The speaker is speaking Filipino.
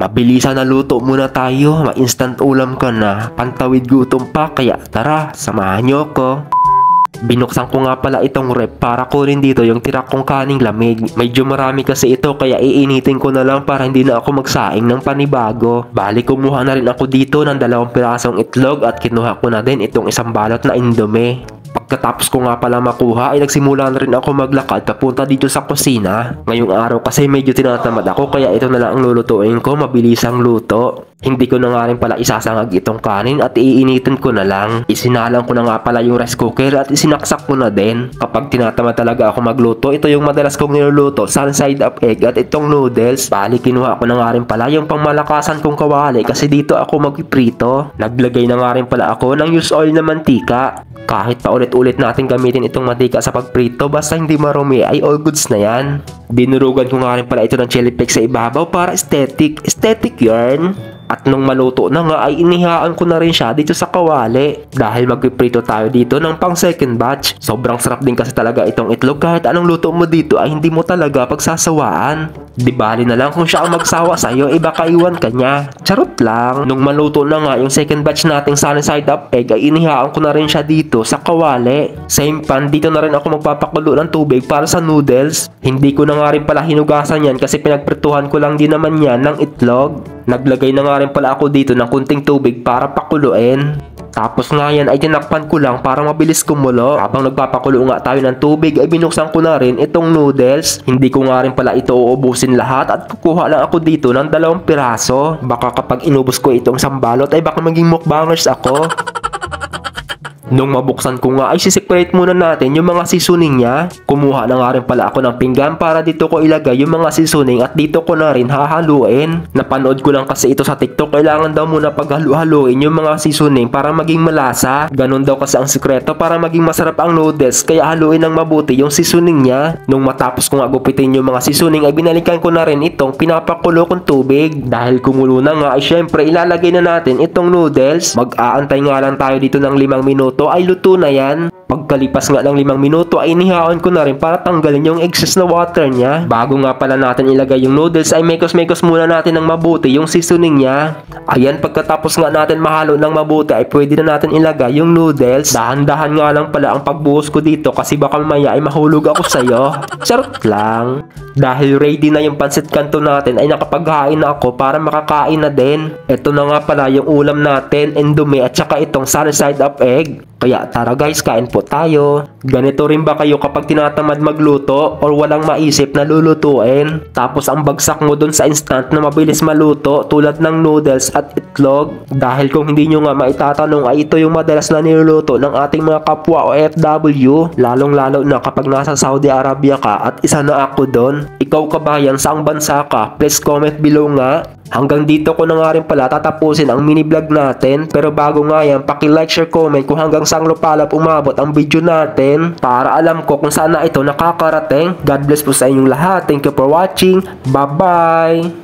Mabilisan na luto muna tayo, ma-instant ulam ka na, pantawid gutom pa, kaya tara, samahan nyo ko. Binuksan ko nga pala itong rep para kunin dito yung tira kong kaning lamig. Medyo marami kasi ito kaya iinitin ko na lang para hindi na ako magsaing ng panibago. Bali kumuha na rin ako dito ng 2 pirasong itlog at kinuha ko na din itong isang balot na indomie. Pagkatapos ko nga pala makuha ay nagsimula na rin ako maglakad papunta dito sa kusina. Ngayong araw kasi medyo tinatamad ako kaya ito na lang ang lulutuin ko, mabilisang luto. Hindi ko na nga rin pala isasangag itong kanin at iinitin ko na lang. Isinalang ko na nga pala yung rice cooker at isinaksak ko na din. Kapag tinatamad talaga ako magluto, ito yung madalas kong niluluto, sun side up egg at itong noodles. Bali kinuha ko na nga rin pala yung pangmalakasan kong kawali kasi dito ako magpiprito. Naglagay na nga rin pala ako ng used oil na mantika. Kahit pa ulit-ulit natin gamitin itong mantika sa pagprito, basta hindi marumi ay all goods na yan. Dinurugan ko nga rin pala ito ng chili flakes sa ibabaw para aesthetic yarn. At nung maluto na nga ay inihaan ko na rin siya dito sa kawali. Dahil magpiprito tayo dito ng pang second batch. Sobrang sarap din kasi talaga itong itlog, kahit anong luto mo dito ay hindi mo talaga pagsasawaan. Di bali na lang kung siya ang magsawa sa'yo, iba kaiwan ka niya. Charot lang. Nung maluto na nga yung second batch nating sunny side up egg ay inihaan ko na rin siya dito sa kawali. Same pan, dito na rin ako magpapakulo ng tubig para sa noodles. Hindi ko na nga rin pala hinugasan yan kasi pinagprituhan ko lang din naman yan ng itlog. Naglagay na nga rin pala ako dito ng kunting tubig para pakuluin. Tapos nga yan ay tinakpan ko lang para mabilis kumulo. Habang nagpapakulo nga tayo ng tubig ay binuksan ko na rin itong noodles. Hindi ko nga rin pala ito uubusin lahat at kukuha lang ako dito ng 2 piraso. Baka kapag inubos ko itong sambalot ay baka maging mukbangers ako. Nung mabuksan ko nga ay siseparate muna natin yung mga seasoning niya. Kumuha na nga rin pala ako ng pinggan para dito ko ilagay yung mga seasoning at dito ko na rin hahaluin. Napanood ko lang kasi ito sa TikTok, kailangan daw muna paghalu-haluin yung mga seasoning para maging malasa. Ganon daw kasi ang sikreto para maging masarap ang noodles, kaya haluin ng mabuti yung seasoning niya. Nung matapos ko nga gupitin yung mga seasoning ay binalikan ko na rin itong pinapakulo kong tubig. Dahil kumulo na nga ay syempre ilalagay na natin itong noodles. Mag-aantay nga lang tayo dito ng 5 minuto ay luto na yan. Pagkalipas nga ng 5 minuto ay inihaon ko na rin para tanggalin yung excess na water niya. Bago nga pala natin ilagay yung noodles ay mekos-mekos muna natin ng mabuti yung seasoning niya. Ayan, pagkatapos nga natin mahalo ng mabuti ay pwede na natin ilagay yung noodles. Dahan-dahan nga lang pala ang pagbuhos ko dito kasi baka mamaya ay mahulog ako sa'yo. Charot lang. Dahil ready na yung pancit canton natin ay nakapaghain na ako para makakain na din. Ito na nga pala yung ulam natin, indomie at saka itong sunny side up egg. Kaya tara guys, kain po tayo. Ganito rin ba kayo kapag tinatamad magluto or walang maisip na lulutuin? Tapos ang bagsak mo dun sa instant na mabilis maluto tulad ng noodles at itlog? Dahil kung hindi nyo nga maitatanong ay ito yung madalas na niluluto ng ating mga kapwa OFW. Lalong lalo na kapag nasa Saudi Arabia ka at isa na ako doon. Ikaw kabayan, saang bansa ka? Please comment below nga. Hanggang dito ko na nga rin pala tatapusin ang mini vlog natin. Pero bago nga yan, paki-like, share, comment kung hanggang saang lupalop umabot ang video natin para alam ko kung saan na ito nakakarating. God bless po sa inyong lahat. Thank you for watching. Bye-bye!